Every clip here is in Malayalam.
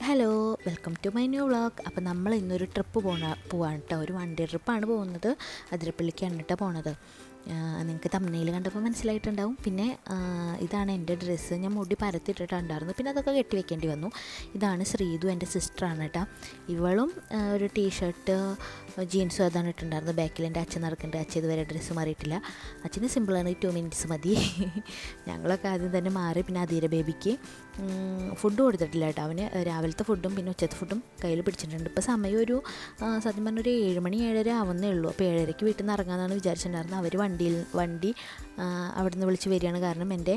Hello, welcome to my new vlog. അപ്പോൾ നമ്മൾ ഇന്നൊരു ട്രിപ്പ് പോവാണ് കേട്ടോ. ഒരു വൺ ഡേ ട്രിപ്പാണ് പോകുന്നത്. അതിരപ്പള്ളിക്കാണ് കേട്ടോ പോണത്. നിങ്ങൾക്ക് തമ്മിൽ കണ്ടപ്പോൾ മനസ്സിലായിട്ടുണ്ടാവും. പിന്നെ ഇതാണ് എൻ്റെ ഡ്രസ്സ്. ഞാൻ മുടി പരത്തിട്ടിട്ടുണ്ടായിരുന്നു, പിന്നെ അതൊക്കെ കെട്ടി വെക്കേണ്ടി വന്നു. ഇതാണ് ശ്രീതു, എൻ്റെ സിസ്റ്ററാണ് കേട്ടോ. ഇവളും ഒരു ടീഷർട്ട് ജീൻസും അതാണ് ഇട്ടുണ്ടായിരുന്നത്. ബാക്കിൽ എൻ്റെ അച്ഛൻ നടക്കുന്നുണ്ട്. അച്ഛൻ ഇതുവരെ ഡ്രസ്സ് മാറിയിട്ടില്ല. അച്ഛന് സിമ്പിളാണ്, 2 മിനിറ്റ്സ് മതി. ഞങ്ങളൊക്കെ ആദ്യം തന്നെ മാറി. പിന്നെ അധീര ബേബിക്ക് ഫുഡ് കൊടുത്തിട്ടില്ല കേട്ടോ. അവന് രാവിലത്തെ ഫുഡും പിന്നെ ഉച്ചത്തെ ഫുഡും കയ്യിൽ പിടിച്ചിട്ടുണ്ട്. ഇപ്പോൾ സമയം ഒരു സത്യം പറഞ്ഞ ഒരു 7 മണി 7:30 ആവുന്നേ ഉള്ളൂ. അപ്പോൾ 7:30 വീട്ടിൽ നിന്ന് ഇറങ്ങാമെന്നാണ് വിചാരിച്ചിട്ടുണ്ടായിരുന്നത്. അവർ വണ്ടി അവിടെ നിന്ന് വിളിച്ച് വരികയാണ്. കാരണം എൻ്റെ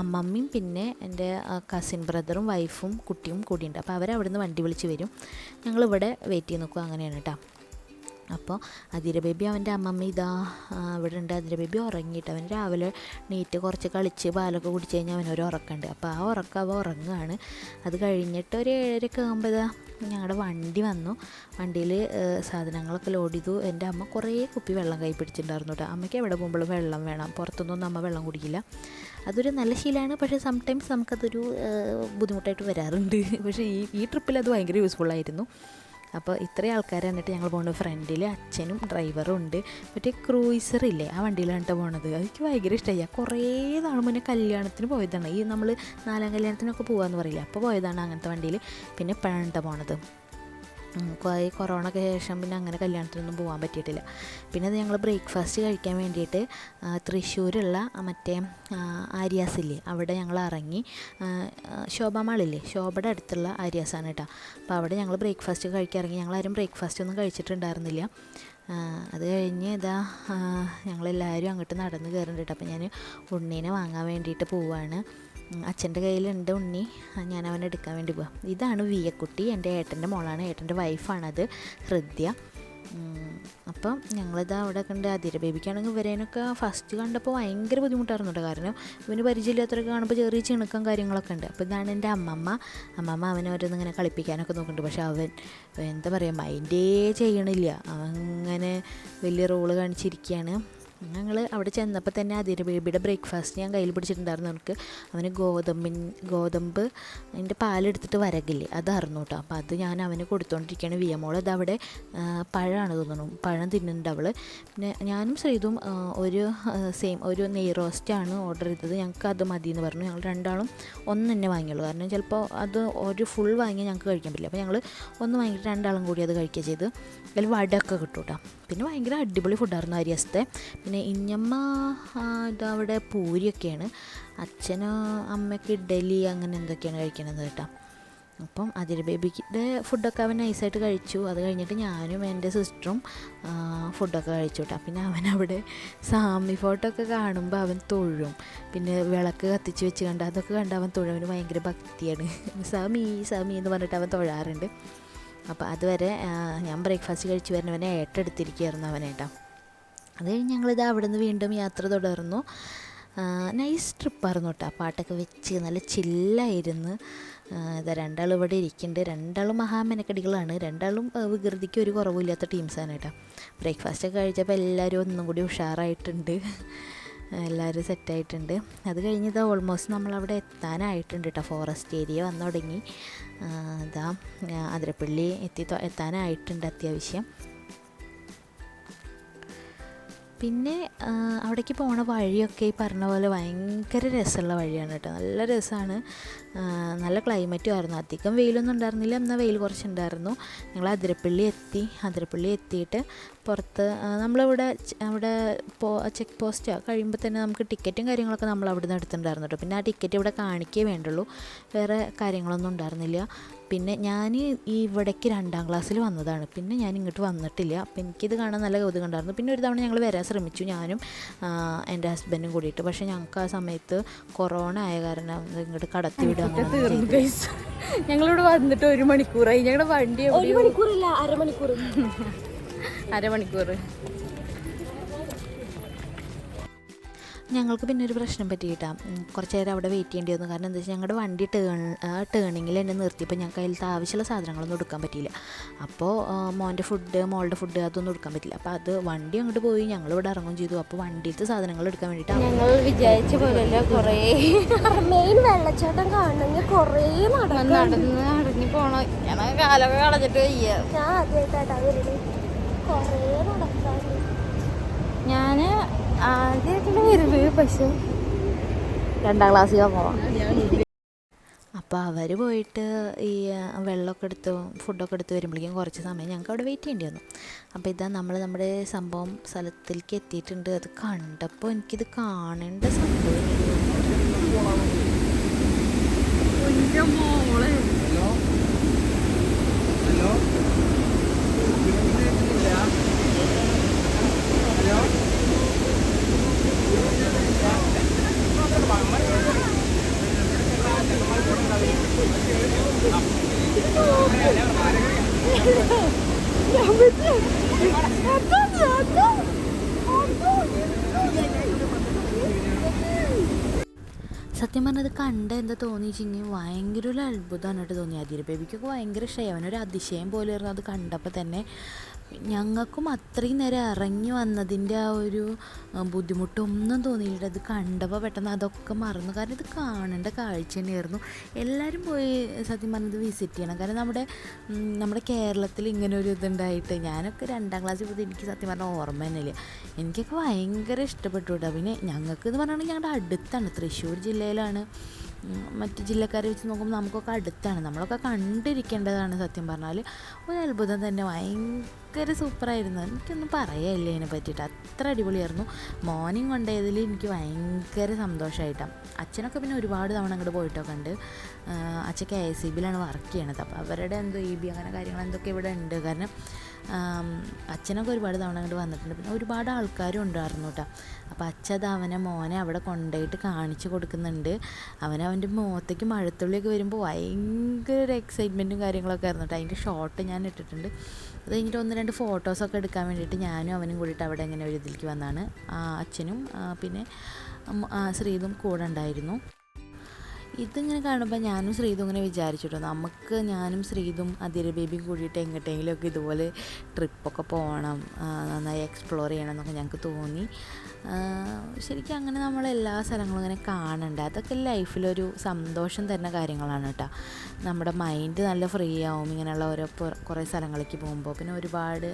അമ്മമ്മയും പിന്നെ എൻ്റെ കസിൻ ബ്രദറും വൈഫും കുട്ടിയും കൂടിയുണ്ട്. അപ്പോൾ അവരവിടെ നിന്ന് വണ്ടി വിളിച്ച് വരും. ഞങ്ങളിവിടെ വെയിറ്റ് ചെയ്ത് നിൽക്കുക. അങ്ങനെയാണ് കേട്ടോ. അപ്പോൾ അധീര ബേബി അവൻ്റെ അമ്മമ്മ ഇതാ ഇവിടെ ഉണ്ട്. അധീര ബേബി ഉറങ്ങിയിട്ട് അവൻ രാവിലെ നീറ്റ് കുറച്ച് കളിച്ച് പാലൊക്കെ കുടിച്ച് കഴിഞ്ഞാൽ അവനൊരു ഉറക്കമുണ്ട്. അപ്പോൾ ആ അവ ഉറങ്ങുകയാണ്. അത് കഴിഞ്ഞിട്ട് ഒരു 7:30 ആകുമ്പോൾ ഇതാ ഞങ്ങളുടെ വണ്ടി വന്നു. വണ്ടിയിൽ സാധനങ്ങളൊക്കെ ലോഡ് ചെയ്തു. എൻ്റെ അമ്മ കുറേ കുപ്പി വെള്ളം കൈ പിടിച്ചിട്ടുണ്ടായിരുന്നു കേട്ടോ. അമ്മയ്ക്ക് എവിടെ പോകുമ്പോഴും വെള്ളം വേണം. പുറത്തുനിന്നൊന്നും അമ്മ വെള്ളം കുടിക്കില്ല. അതൊരു നല്ല ശീലമാണ്. പക്ഷേ സംടൈംസ് നമുക്കതൊരു ബുദ്ധിമുട്ടായിട്ട് വരാറുണ്ട്. പക്ഷേ ഈ ട്രിപ്പിൽ അത് ഭയങ്കര യൂസ്ഫുള്ളായിരുന്നു. അപ്പോൾ ഇത്രയും ആൾക്കാരെ എന്നിട്ട് ഞങ്ങൾ പോകുന്നത്. ഫ്രണ്ടിൽ അച്ഛനും ഡ്രൈവറും ഉണ്ട്. മറ്റേ ക്രൂയിസറില്ലേ, ആ വണ്ടിയിലാണ് കേട്ടോ പോണത്. അതെനിക്ക് ഭയങ്കര ഇഷ്ടമായി. കുറേ നാൾ മുന്നേ കല്യാണത്തിന് പോയതാണ്. ഈ നമ്മൾ 4ാം കല്യാണത്തിനൊക്കെ പോകാമെന്ന് പറയില്ല, അപ്പോൾ പോയതാണ് അങ്ങനത്തെ വണ്ടിയിൽ. പിന്നെ ഇപ്പോഴാണ് കേട്ടോ പോണത്. കൊറോണയ്ക്ക് ശേഷം പിന്നെ അങ്ങനെ കല്യാണത്തിനൊന്നും പോകാൻ പറ്റിയിട്ടില്ല. പിന്നെ അത് ഞങ്ങൾ ബ്രേക്ക്ഫാസ്റ്റ് കഴിക്കാൻ വേണ്ടിയിട്ട് തൃശ്ശൂരുള്ള മറ്റേ ആര്യാസില്ലേ, അവിടെ ഞങ്ങൾ ഇറങ്ങി. ശോഭ മാളില്ലേ, ശോഭയുടെ അടുത്തുള്ള ആര്യാസാണ് കേട്ടോ. അപ്പോൾ അവിടെ ഞങ്ങൾ ബ്രേക്ക്ഫാസ്റ്റ് കഴിക്കാൻ ഇറങ്ങി. ഞങ്ങളാരും ബ്രേക്ക്ഫാസ്റ്റ് ഒന്നും കഴിച്ചിട്ടുണ്ടായിരുന്നില്ല. അത് കഴിഞ്ഞ് ഇതാ ഞങ്ങളെല്ലാവരും അങ്ങോട്ട് നടന്ന് കയറുന്നുണ്ട്. അപ്പോൾ ഞാൻ ഉണ്ണീനെ വാങ്ങാൻ വേണ്ടിയിട്ട് പോവുകയാണ്. അച്ഛൻ്റെ കയ്യിലുണ്ട് ഉണ്ണി. ഞാൻ അവനെ എടുക്കാൻ വേണ്ടി പോവാം. ഇതാണ് വിയക്കുട്ടി, എൻ്റെ ഏട്ടൻ്റെ മോളാണ്. ഏട്ടൻ്റെ വൈഫാണത്, ഹൃദ്യ. അപ്പം ഞങ്ങളിതാ അവിടെ കണ്ട്. അധീര ബേബിക്കാണെങ്കിൽ ഇവരേനൊക്കെ ഫസ്റ്റ് കണ്ടപ്പോൾ ഭയങ്കര ബുദ്ധിമുട്ടായിരുന്നു കേട്ടോ. കാരണം ഇവന് പരിചയമില്ലാത്തവരൊക്കെ കാണുമ്പോൾ ചെറിയ ചിണുക്കം കാര്യങ്ങളൊക്കെ ഉണ്ട്. അപ്പോൾ ഇതാണ് എൻ്റെ അമ്മമ്മ അവനെ ഓരോന്നിങ്ങനെ കളിപ്പിക്കാനൊക്കെ നോക്കുന്നുണ്ട്. പക്ഷെ അവൻ എന്താ പറയുക, മൈൻഡേ ചെയ്യണില്ല. അവങ്ങനെ വലിയ റോള് കാണിച്ചിരിക്കുകയാണ്. ഞങ്ങൾ അവിടെ ചെന്നപ്പോൾ തന്നെ അധീര ബേബിയുടെ ബ്രേക്ക്ഫാസ്റ്റ് ഞാൻ കയ്യിൽ പിടിച്ചിട്ടുണ്ടായിരുന്നു. അവന് ഗോതമ്പ് അതിൻ്റെ പാലെടുത്തിട്ട് വരകില്ലേ, അതായിരുന്നു കേട്ടോ. അപ്പോൾ അത് ഞാൻ അവന് കൊടുത്തുകൊണ്ടിരിക്കുകയാണ്. വിയമോൾ അതവിടെ പഴമാണ് തോന്നുന്നു, പഴം തിന്നുന്നുണ്ട് അവൾ. പിന്നെ ഞാനും ശ്രീതും ഒരു നെയ് റോസ്റ്റാണ് ഓർഡർ ചെയ്തത്. ഞങ്ങൾക്ക് അത് മതി എന്ന് പറഞ്ഞു. ഞങ്ങൾ രണ്ടാളും ഒന്ന് തന്നെ വാങ്ങിയുള്ളൂ. കാരണം ചിലപ്പോൾ അത് ഒരു ഫുൾ വാങ്ങിയാൽ ഞങ്ങൾക്ക് കഴിക്കാൻ പറ്റില്ല. അപ്പോൾ ഞങ്ങൾ ഒന്ന് വാങ്ങിയിട്ട് രണ്ടാളും കൂടി അത് കഴിക്കുക ചെയ്ത്. അതിൽ വടയൊക്കെ കിട്ടും കേട്ടോ. പിന്നെ ഭയങ്കര അടിപൊളി ഫുഡായിരുന്നു ആര്യസത്തെ. പിന്നെ ഇഞ്ഞമ്മ ഇതവിടെ പൂരിയൊക്കെയാണ്. അച്ഛനും അമ്മയ്ക്ക് ഇഡ്ഡലി അങ്ങനെ എന്തൊക്കെയാണ് കഴിക്കണത് കേട്ടോ. അപ്പം അധീര ബേബിയുടെ ഫുഡൊക്കെ അവൻ നൈസായിട്ട് കഴിച്ചു. അത് കഴിഞ്ഞിട്ട് ഞാനും എൻ്റെ സിസ്റ്ററും ഫുഡൊക്കെ കഴിച്ചു കേട്ടോ. പിന്നെ അവനവിടെ സാമി ഫോട്ടോ ഒക്കെ കാണുമ്പോൾ അവൻ തൊഴും. പിന്നെ വിളക്ക് കത്തിച്ച് വെച്ച് കണ്ട് അതൊക്കെ കണ്ട് അവൻ തൊഴും. അവന് ഭയങ്കര ഭക്തിയാണ്. സാമി എന്ന് പറഞ്ഞിട്ട് അവൻ തൊഴാറുണ്ട്. അപ്പോൾ അതുവരെ ഞാൻ ബ്രേക്ക്ഫാസ്റ്റ് കഴിച്ച് വരുന്നവനെ ഏറ്റെടുത്തിരിക്കുകയായിരുന്നു അവനേട്ടാ. അത് കഴിഞ്ഞ് ഞങ്ങളിത് അവിടെ നിന്ന് വീണ്ടും യാത്ര തുടർന്നു. നൈസ് ട്രിപ്പായിരുന്നു കേട്ടോ. പാട്ടൊക്കെ വെച്ച് നല്ല ചില്ലായിരുന്നു. ഇതാ രണ്ടാളും ഇവിടെ ഇരിക്കുന്നുണ്ട്. രണ്ടാളും മഹാമെനക്കടികളാണ്. രണ്ടാളും വികൃതിക്ക് ഒരു കുറവില്ലാത്ത ടീംസാണ് കേട്ടോ. ബ്രേക്ക്ഫാസ്റ്റൊക്കെ കഴിച്ചപ്പോൾ എല്ലാവരും ഒന്നും കൂടി ഉഷാറായിട്ടുണ്ട്. എല്ലാവരും സെറ്റായിട്ടുണ്ട്. അത് കഴിഞ്ഞ് ഇതാ ഓൾമോസ്റ്റ് നമ്മളവിടെ എത്താനായിട്ടുണ്ട് കേട്ടോ. ഫോറസ്റ്റ് ഏരിയ വന്നു തുടങ്ങി. ഇതാ അതിരപ്പള്ളി എത്താനായിട്ടുണ്ട് അത്യാവശ്യം. പിന്നെ അവിടേക്ക് പോണ വഴിയൊക്കെ ഈ പറഞ്ഞ പോലെ ഭയങ്കര രസമുള്ള വഴിയാണ് കേട്ടോ. നല്ല രസമാണ്. നല്ല ക്ലൈമറ്റും ആയിരുന്നു. അധികം വെയിലൊന്നും ഉണ്ടായിരുന്നില്ല, എന്നാൽ വെയിൽ കുറച്ചുണ്ടായിരുന്നു. ഞങ്ങൾ അതിരപ്പള്ളി എത്തിയിട്ട് പുറത്ത് അവിടെ ചെക്ക് പോസ്റ്റ് കഴിയുമ്പോൾ തന്നെ നമുക്ക് ടിക്കറ്റും കാര്യങ്ങളൊക്കെ നമ്മൾ അവിടെ നിന്ന് എടുത്തിട്ടുണ്ടായിരുന്നു കേട്ടോ. പിന്നെ ആ ടിക്കറ്റ് ഇവിടെ കാണിക്കേ വേണ്ടുള്ളൂ, വേറെ കാര്യങ്ങളൊന്നും ഉണ്ടായിരുന്നില്ല. പിന്നെ ഞാൻ ഇവിടേക്ക് 2ാം ക്ലാസ്സിൽ വന്നതാണ്. പിന്നെ ഞാൻ ഇങ്ങോട്ട് വന്നിട്ടില്ല. അപ്പോൾ എനിക്കിത് കാണാൻ നല്ല കൗതുകം ഉണ്ടായിരുന്നു. പിന്നെ ഒരു തവണ ഞങ്ങൾ വരാൻ ശ്രമിച്ചു, ഞാനും എൻ്റെ ഹസ്ബൻഡും കൂടിയിട്ട്. പക്ഷേ ഞങ്ങൾക്ക് ആ സമയത്ത് കൊറോണ ആയ കാരണം ഇങ്ങോട്ട് കടത്തി വിടുക. ഞങ്ങളിവിടെ വന്നിട്ട് 1 മണിക്കൂറായി. ഞങ്ങളുടെ വണ്ടി 1 മണിക്കൂറില്ല, അരമണിക്കൂർ. ഞങ്ങൾക്ക് പിന്നെ ഒരു പ്രശ്നം പറ്റിയിട്ടാ. കുറച്ച് നേരം അവിടെ വെയിറ്റ് ചെയ്യേണ്ടി വന്നു. കാരണം എന്താ വെച്ചാൽ ഞങ്ങളുടെ വണ്ടി ടേണിങ്ങിൽ എന്നെ നിർത്തിയപ്പോൾ ഞങ്ങൾക്ക് അതിലത്തെ ആവശ്യമുള്ള സാധനങ്ങളൊന്നും എടുക്കാൻ പറ്റിയില്ല. അപ്പോൾ മോളുടെ ഫുഡ് അതൊന്നും എടുക്കാൻ പറ്റില്ല. അപ്പോൾ അത് വണ്ടി അങ്ങോട്ട് പോയി, ഞങ്ങളിവിടെ ഇറങ്ങുകയും ചെയ്തു. അപ്പോൾ വണ്ടിയിലത്തെ സാധനങ്ങൾ എടുക്കാൻ വേണ്ടിയിട്ട് ഞങ്ങൾ വിചാരിച്ച പോലെയല്ല, കുറേ മെയിൻ വെള്ളച്ചാട്ടം കാണണമെങ്കിൽ കുറേ നടന്ന് ഇനി പോണോ ഞാൻ കാലൊക്കെ കളഞ്ഞിട്ട് വയ്യ. ഞാൻ ആദ്യമായിട്ടാ വരുന്നത്. കുറേ നടക്കാറ്. ഞാൻ ആദ്യമായിട്ടുള്ള വരുന്നത് പക്ഷെ 2ാം ക്ലാസ്സിൽ പോവാം. അപ്പോൾ അവർ പോയിട്ട് ഈ വെള്ളമൊക്കെ എടുത്ത് ഫുഡൊക്കെ എടുത്ത് വരുമ്പോഴേക്കും കുറച്ച് സമയം ഞങ്ങൾക്ക് അവിടെ വെയിറ്റ് ചെയ്യേണ്ടി വന്നു. അപ്പോൾ ഇതാ നമ്മൾ നമ്മുടെ സംഭവം സ്ഥലത്തിലേക്ക് എത്തിയിട്ടുണ്ട്. അത് കണ്ടപ്പോൾ എനിക്കിത് കാണേണ്ട സംഭവം. സത്യം പറഞ്ഞത് കണ്ട എന്താ തോന്നിച്ചെങ്കിൽ ഭയങ്കര ഒരു അത്ഭുതമായിട്ട് തോന്നി. അതിര ബേബിക്കൊക്കെ ഭയങ്കര ക്ഷേമനൊരു അതിശയം പോലെ ആയിരുന്നു അത് കണ്ടപ്പോൾ തന്നെ. ഞങ്ങൾക്കും അത്രയും നേരം ഇറങ്ങി വന്നതിൻ്റെ ആ ഒരു ബുദ്ധിമുട്ടൊന്നും തോന്നിയില്ല. അത് കണ്ടപ്പോൾ പെട്ടെന്ന് അതൊക്കെ മറന്നു. കാരണം ഇത് കാണേണ്ട കാഴ്ച തന്നെയായിരുന്നു. എല്ലാവരും പോയി സത്യം പറഞ്ഞത് വിസിറ്റ് ചെയ്യണം. കാരണം നമ്മുടെ കേരളത്തിൽ ഇങ്ങനെ ഒരു ഇതുണ്ടായിട്ട് ഞാനൊക്കെ 2ാം ക്ലാസ്സിൽ പോയി എനിക്ക് സത്യം പറഞ്ഞാൽ ഓർമ്മ തന്നെയില്ല. എനിക്കൊക്കെ ഭയങ്കര ഇഷ്ടപ്പെട്ടു കേട്ടോ. പിന്നെ ഞങ്ങൾക്ക് എന്ന് പറയുകയാണെങ്കിൽ ഞങ്ങളുടെ അടുത്താണ്, തൃശ്ശൂർ ജില്ലയിലാണ്. മറ്റ് ജില്ലക്കാരെ വെച്ച് നോക്കുമ്പോൾ നമുക്കൊക്കെ അടുത്താണ്, നമ്മളൊക്കെ കണ്ടിരിക്കേണ്ടതാണ്. സത്യം പറഞ്ഞാൽ ഒരു അത്ഭുതം തന്നെ, ഭയങ്കര സൂപ്പറായിരുന്നു. എനിക്കൊന്നും പറയാനില്ല ഇതിനെ പറ്റിയിട്ട്, അത്ര അടിപൊളിയായിരുന്നു. മോർണിംഗ് കൊണ്ടുപോയതിൽ എനിക്ക് ഭയങ്കര സന്തോഷമായിട്ടാണ്. അച്ഛനൊക്കെ പിന്നെ ഒരുപാട് തവണ അങ്ങോട്ട് പോയിട്ടൊക്കെ ഉണ്ട്. അച്ഛൻ KSEBിലാണ് വർക്ക് ചെയ്യണത്. അപ്പോൾ അവരുടെ എന്തോ EB അങ്ങനെ കാര്യങ്ങൾ എന്തൊക്കെ ഇവിടെ ഉണ്ട്. കാരണം അച്ഛനൊക്കെ ഒരുപാട് തവണ അങ്ങോട്ട് വന്നിട്ടുണ്ട്. പിന്നെ ഒരുപാട് ആൾക്കാരും ഉണ്ടായിരുന്നു കേട്ടോ. അപ്പോൾ അച്ഛൻ അവനെ മോനെ അവിടെ കൊണ്ടുപോയിട്ട് കാണിച്ചു കൊടുക്കുന്നുണ്ട്. അവൻ്റെ മുഖത്തേക്ക് മഴത്തുള്ളിയൊക്കെ വരുമ്പോൾ ഭയങ്കര ഒരു എക്സൈറ്റ്മെൻറ്റും കാര്യങ്ങളൊക്കെ ആയിരുന്നു കേട്ടോ. അതിൻ്റെ ഷോട്ട് ഞാൻ ഇട്ടിട്ടുണ്ട്. അത് കഴിഞ്ഞിട്ട് 1-2 ഫോട്ടോസൊക്കെ എടുക്കാൻ വേണ്ടിയിട്ട് ഞാനും അവനും കൂടിയിട്ട് അവിടെ ഇങ്ങനെ ഒരു ഇതിലേക്ക് വന്നാണ്. അച്ഛനും പിന്നെ ശ്രീതും കൂടെ ഉണ്ടായിരുന്നു. ഇതിങ്ങനെ കാണുമ്പോൾ ഞാനും ശ്രീതും ഇങ്ങനെ വിചാരിച്ചിട്ടോ, നമുക്ക് ഞാനും ശ്രീതും അതിര ബേബിയും കൂടിയിട്ട് എങ്ങോട്ടെങ്കിലുമൊക്കെ ഇതുപോലെ ട്രിപ്പൊക്കെ പോകണം, നന്നായി എക്സ്പ്ലോർ ചെയ്യണം എന്നൊക്കെ ഞങ്ങൾക്ക് തോന്നി. ശരിക്കും അങ്ങനെ നമ്മളെല്ലാ സ്ഥലങ്ങളും ഇങ്ങനെ കാണണ്ട, അതൊക്കെ ലൈഫിലൊരു സന്തോഷം തരുന്ന കാര്യങ്ങളാണ് കേട്ടോ. നമ്മുടെ മൈൻഡ് നല്ല ഫ്രീ ആവും ഇങ്ങനെയുള്ള ഓരോ കുറേ സ്ഥലങ്ങളിലേക്ക് പോകുമ്പോൾ. പിന്നെ ഒരുപാട്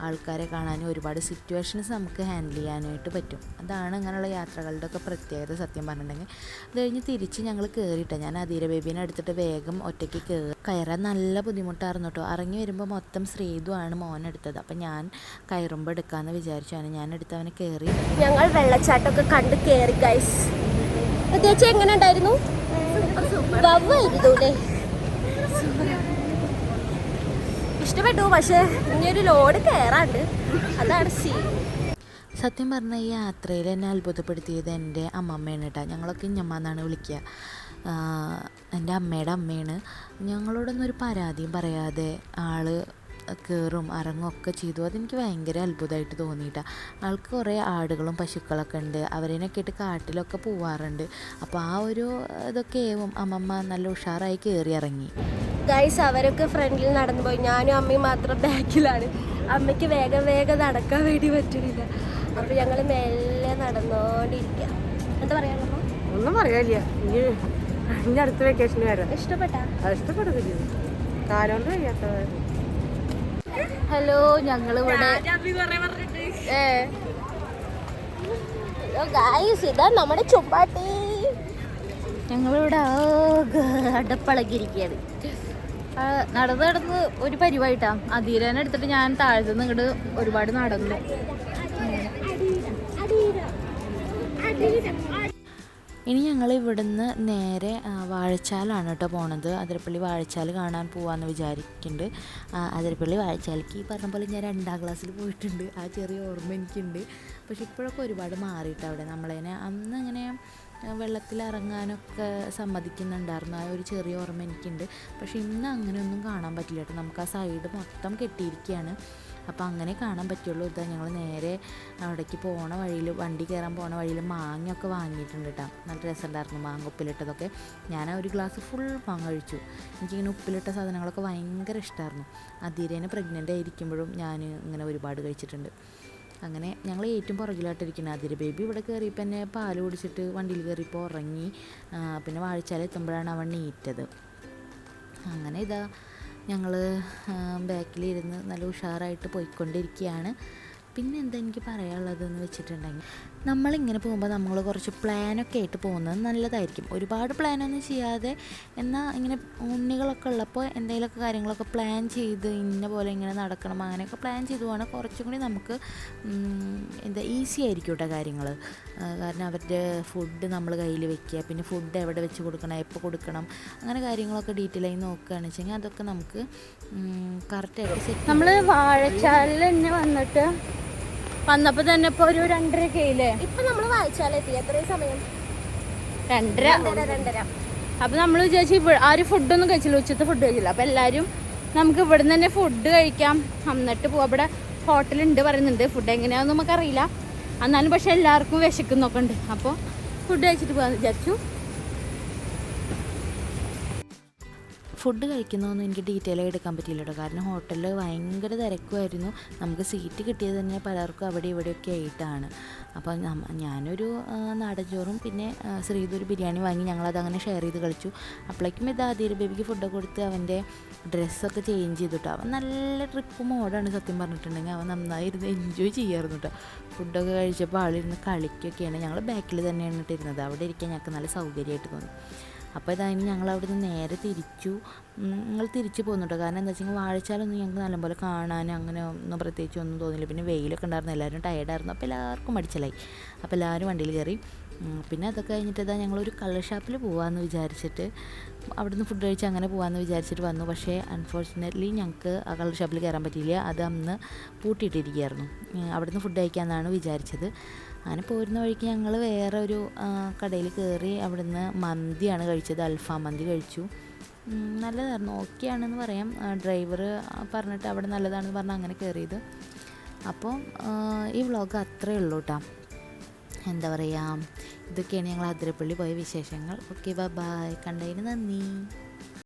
ആൾക്കാരെ കാണാനും ഒരുപാട് സിറ്റുവേഷൻസ് നമുക്ക് ഹാൻഡിൽ ചെയ്യാനായിട്ട് പറ്റും. അതാണ് ഇങ്ങനെയുള്ള യാത്രകളുടെ ഒക്കെ പ്രത്യേകത സത്യം പറഞ്ഞിട്ടുണ്ടെങ്കിൽ. അത് കഴിഞ്ഞ് തിരിച്ച് ഞങ്ങൾ കയറിയിട്ടാണ്. ഞാൻ അതിര ബേബീനെ എടുത്തിട്ട് വേഗം ഒറ്റയ്ക്ക് കയറാൻ നല്ല ബുദ്ധിമുട്ടായിരുന്നു കേട്ടോ. ഇറങ്ങി വരുമ്പോൾ മൊത്തം ശ്രീതുവാണ് മോനെടുത്തത്. അപ്പം ഞാൻ കയറുമ്പോൾ എടുക്കാമെന്ന് വിചാരിച്ചാണ് ഞാൻ എടുത്തവനെ കയറി. ഞങ്ങൾ വെള്ളച്ചാട്ടമൊക്കെ കണ്ട് കയറി ഗൈസ്. ചേച്ചി എങ്ങനെ ഉണ്ടായിരുന്നു? ഇഷ്ടപ്പെട്ടു. പക്ഷേ ഇനിയൊരു ലോഡ് കയറാണ്ട്, അതാണ് സീൻ. സത്യം പറഞ്ഞാൽ ഈ യാത്രയിൽ എന്നെ അത്ഭുതപ്പെടുത്തിയത് എൻ്റെ അമ്മമ്മയാണ് കേട്ടോ. ഞങ്ങളൊക്കെ ഇഞ്ഞമ്മ എന്നാണ് വിളിക്കുക. എൻ്റെ അമ്മയുടെ അമ്മയാണ്. ഞങ്ങളോടൊന്നും ഒരു പരാതിയും പറയാതെ ആൾ കയറും ഇറങ്ങും ഒക്കെ ചെയ്തു. അതെനിക്ക് ഭയങ്കര അത്ഭുതമായിട്ട് തോന്നിയിട്ടാണ്. ആൾക്ക് കുറേ ആടുകളും പശുക്കളൊക്കെ ഉണ്ട്. അവരേനൊക്കെ ഇട്ട് കാട്ടിലൊക്കെ പോവാറുണ്ട്. അപ്പോൾ ആ ഒരു ഇതൊക്കെ അമ്മമ്മ നല്ല ഉഷാറായി കയറി ഇറങ്ങി. ഗൈസ് അവരൊക്കെ ഫ്രണ്ടിൽ നടന്നു പോയി, ഞാനും അമ്മയും മാത്രം ബാക്കിലാണ്. അമ്മയ്ക്ക് വേഗം നടക്കാൻ വേണ്ടി പറ്റുന്നില്ല. അപ്പോൾ ഞങ്ങൾ മെല്ലെ നടന്നുകൊണ്ടിരിക്കുക. എന്താ പറയാ? ഒന്നും പറയാനില്ല. ഇനി അടുത്ത വെക്കേഷന് വരാം. ഇഷ്ടപ്പെട്ടാ? ഇഷ്ടപ്പെടുന്നില്ല, കാലോണ്ട് കഴിയാത്ത. ഹലോ, ഞങ്ങളിവിടെ ഗൈസ് ഇതാ നമ്മുടെ ചുമ്പാട്ടി. ഞങ്ങളിവിടെ അടപ്പളകിയിരിക്കുകയാണ്. നടന്ന് ഒരു പരിവായിട്ടാ. അധീരനെ എടുത്തിട്ട് ഞാൻ താഴ്ത്തുനിന്ന് ഇങ്ങോട്ട് ഒരുപാട് നടന്നു. ഇനി ഞങ്ങൾ ഇവിടുന്ന് നേരെ വാഴച്ചാലാണ് കേട്ടോ പോണത്. അതിരപ്പള്ളി വാഴച്ചാൽ കാണാൻ പോകാമെന്ന് വിചാരിക്കുന്നുണ്ട്. അതിരപ്പള്ളി വാഴച്ചാലിക്ക് ഈ പറഞ്ഞ പോലെ ഞാൻ 2ാം ക്ലാസ്സിൽ പോയിട്ടുണ്ട്. ആ ചെറിയ ഓർമ്മ എനിക്കുണ്ട്. പക്ഷെ ഇപ്പോഴൊക്കെ ഒരുപാട് മാറിയിട്ട് അവിടെ നമ്മളതിനെ അന്ന് ഇങ്ങനെ വെള്ളത്തിലിറങ്ങാനൊക്കെ സമ്മതിക്കുന്നുണ്ടായിരുന്നു. ആ ഒരു ചെറിയ ഓർമ്മ എനിക്കുണ്ട്. പക്ഷെ ഇന്ന് അങ്ങനെയൊന്നും കാണാൻ പറ്റില്ല കേട്ടോ. നമുക്ക് ആ സൈഡ് മൊത്തം കെട്ടിയിരിക്കുകയാണ്. അപ്പോൾ അങ്ങനെ കാണാൻ പറ്റുള്ളൂ. ഇതാ ഞങ്ങൾ നേരെ അവിടേക്ക് പോണ വഴിയിൽ, വണ്ടി കയറാൻ പോണ വഴിയിൽ മാങ്ങയൊക്കെ വാങ്ങിയിട്ടുണ്ട് കേട്ടോ. നല്ല രസമുണ്ടായിരുന്നു മാങ്ങ ഉപ്പിലിട്ടതൊക്കെ. ഞാൻ ഒരു ഗ്ലാസ് ഫുൾ മാങ്ങ കഴിച്ചു. എനിക്കിങ്ങനെ ഉപ്പിലിട്ട സാധനങ്ങളൊക്കെ ഭയങ്കര ഇഷ്ടമായിരുന്നു. അതിരേനെ പ്രഗ്നൻ്റ് ആയിരിക്കുമ്പോഴും ഞാൻ ഇങ്ങനെ ഒരുപാട് കഴിച്ചിട്ടുണ്ട്. അങ്ങനെ ഞങ്ങൾ ഏറ്റവും പുറകിലായിട്ടിരിക്കുന്നത്. അതിര ബേബി ഇവിടെ കയറിയപ്പോൾ തന്നെ പാല് കുടിച്ചിട്ട് വണ്ടിയിൽ കയറിയപ്പോൾ ഉറങ്ങി. പിന്നെ വാഴച്ചാൽ എത്തുമ്പോഴാണ് അവൻ നീറ്റത്. അങ്ങനെ ഇതാ ഞങ്ങൾ ബാക്കിലിരുന്ന് നല്ല ഉഷാറായിട്ട് പോയിക്കൊണ്ടിരിക്കുകയാണ്. പിന്നെ എന്താ എനിക്ക് പറയാനുള്ളതെന്ന് വെച്ചിട്ടുണ്ടെങ്കിൽ, നമ്മളിങ്ങനെ പോകുമ്പോൾ നമ്മൾ കുറച്ച് പ്ലാനൊക്കെ ആയിട്ട് പോകുന്നത് നല്ലതായിരിക്കും. ഒരുപാട് പ്ലാനൊന്നും ചെയ്യാതെ, എന്നാൽ ഇങ്ങനെ ഉണ്ണികളൊക്കെ ഉള്ളപ്പോൾ എന്തെങ്കിലുമൊക്കെ കാര്യങ്ങളൊക്കെ പ്ലാൻ ചെയ്ത് ഇന്ന പോലെ ഇങ്ങനെ നടക്കണം അങ്ങനെയൊക്കെ പ്ലാൻ ചെയ്ത് പോകണം. കുറച്ചും കൂടി നമുക്ക് ഈസി ആയിരിക്കും കേട്ടോ കാര്യങ്ങൾ. കാരണം അവരുടെ ഫുഡ് നമ്മൾ കയ്യിൽ വെക്കുക, പിന്നെ ഫുഡ് എവിടെ വെച്ച് കൊടുക്കണം, എപ്പോൾ കൊടുക്കണം, അങ്ങനെ കാര്യങ്ങളൊക്കെ ഡീറ്റെയിൽ ആയി നോക്കുകയാണെന്ന് വെച്ചെങ്കിൽ അതൊക്കെ നമുക്ക് കറക്റ്റായിട്ട് സെറ്റ്. നമ്മൾ വാഴച്ചാലിൽ തന്നെ വന്നപ്പോൾ തന്നെ ഇപ്പോൾ ഒരു 2:30 ഇപ്പം നമ്മൾ വായിച്ചാലെത്തി. എത്രയും സമയം? 2:30. അപ്പോൾ നമ്മൾ വിചാരിച്ചു ആരും ഫുഡൊന്നും കഴിച്ചില്ല, ഉച്ചത്തെ ഫുഡ് കഴിച്ചില്ല. അപ്പോൾ എല്ലാവരും നമുക്ക് ഇവിടെ നിന്ന് തന്നെ ഫുഡ് കഴിക്കാം, എന്നിട്ട് പോവാം. ഇവിടെ ഹോട്ടലുണ്ട് പറയുന്നുണ്ട്, ഫുഡ് എങ്ങനെയാണെന്ന് നമുക്കറിയില്ല. എന്നാലും പക്ഷെ എല്ലാവർക്കും വിശക്കുന്നൊക്കെ ഉണ്ട്. അപ്പോൾ ഫുഡ് കഴിച്ചിട്ട് പോകാമെന്ന് വിചാരിച്ചു. ഫുഡ് കഴിക്കുന്നതൊന്നും എനിക്ക് ഡീറ്റെയിൽ ആയി എടുക്കാൻ പറ്റിയില്ല കേട്ടോ. കാരണം ഹോട്ടലിൽ ഭയങ്കര തിരക്കുമായിരുന്നു. നമുക്ക് സീറ്റ് കിട്ടിയത് തന്നെ പലർക്കും അവിടെ ഇവിടെയൊക്കെ ആയിട്ടാണ്. അപ്പോൾ ഞാനൊരു നാടൻ ചോറും പിന്നെ ശ്രീതൊരു ബിരിയാണി വാങ്ങി ഞങ്ങളതങ്ങനെ ഷെയർ ചെയ്ത് കഴിച്ചു. അപ്പോഴേക്കും ഇത് ആദ്യ ബേബിക്ക് ഫുഡൊക്കെ കൊടുത്ത് അവൻ്റെ ഡ്രസ്സൊക്കെ ചേഞ്ച് ചെയ്തിട്ടോ. അവൻ നല്ല ട്രിപ്പ് മോഡാണ് സത്യം പറഞ്ഞിട്ടുണ്ടെങ്കിൽ. അവൻ നന്നായിരുന്നു എൻജോയ് ചെയ്യായിരുന്നു കേട്ടോ. ഫുഡൊക്കെ കഴിച്ചപ്പോൾ ആളിരുന്ന് കളിക്കുകയൊക്കെയാണ്. ഞങ്ങൾ ബാക്കിൽ തന്നെയാണ് ഇട്ടിരുന്നത്. അവിടെ ഇരിക്കാൻ ഞങ്ങൾക്ക് നല്ല സൗകര്യമായിട്ട് തോന്നി. അപ്പോൾ ഇതായിരുന്നു ഞങ്ങൾ അവിടെ നിന്ന് നേരെ തിരിച്ചു പോകുന്നു കേട്ടോ. കാരണം എന്താ വെച്ചാൽ വാഴച്ചാലൊന്നും ഞങ്ങൾക്ക് നല്ലപോലെ കാണാൻ അങ്ങനെ ഒന്നും പ്രത്യേകിച്ച് ഒന്നും തോന്നില്ല. പിന്നെ വെയിലൊക്കെ ഉണ്ടായിരുന്നു, എല്ലാവരും ടയേർഡായിരുന്നു. അപ്പോൾ എല്ലാവർക്കും മടിച്ചിലായി. അപ്പോൾ എല്ലാവരും വണ്ടിയിൽ കയറി. പിന്നെ അതൊക്കെ കഴിഞ്ഞിട്ട് ഇതാ ഞങ്ങളൊരു കള്ള് ഷാപ്പിൽ പോകാമെന്ന് വിചാരിച്ചിട്ട് അവിടുന്ന് ഫുഡ് കഴിച്ച് അങ്ങനെ പോകാമെന്ന് വിചാരിച്ചിട്ട് വന്നു. പക്ഷേ അൺഫോർച്ചുനേറ്റ്ലി ഞങ്ങൾക്ക് ആ കള്ള് ഷാപ്പിൽ കയറാൻ പറ്റിയില്ല. അത് അന്ന് പൂട്ടിയിട്ടിരിക്കുകയായിരുന്നു. അവിടുന്ന് ഫുഡ് കഴിക്കാമെന്നാണ് വിചാരിച്ചത്. അങ്ങനെ പോരുന്ന വഴിക്ക് ഞങ്ങൾ വേറെ ഒരു കടയിൽ കയറി. അവിടുന്ന് മന്തിയാണ് കഴിച്ചത്, അൽഫാം മന്തി കഴിച്ചു. നല്ലതായിരുന്നു, ഓക്കെ ആണെന്ന് പറയാം. ഡ്രൈവർ പറഞ്ഞിട്ട് അവിടെ നല്ലതാണെന്ന് പറഞ്ഞ് അങ്ങനെ കയറിയത്. അപ്പോൾ ഈ വ്ളോഗ് അത്രയേ ഉള്ളൂ കേട്ടോ. എന്താ പറയുക, ഇതൊക്കെയാണ് ഞങ്ങൾ അതിരപ്പള്ളി പോയ വിശേഷങ്ങൾ. Okay, bye. കണ്ടതിന് നന്ദി.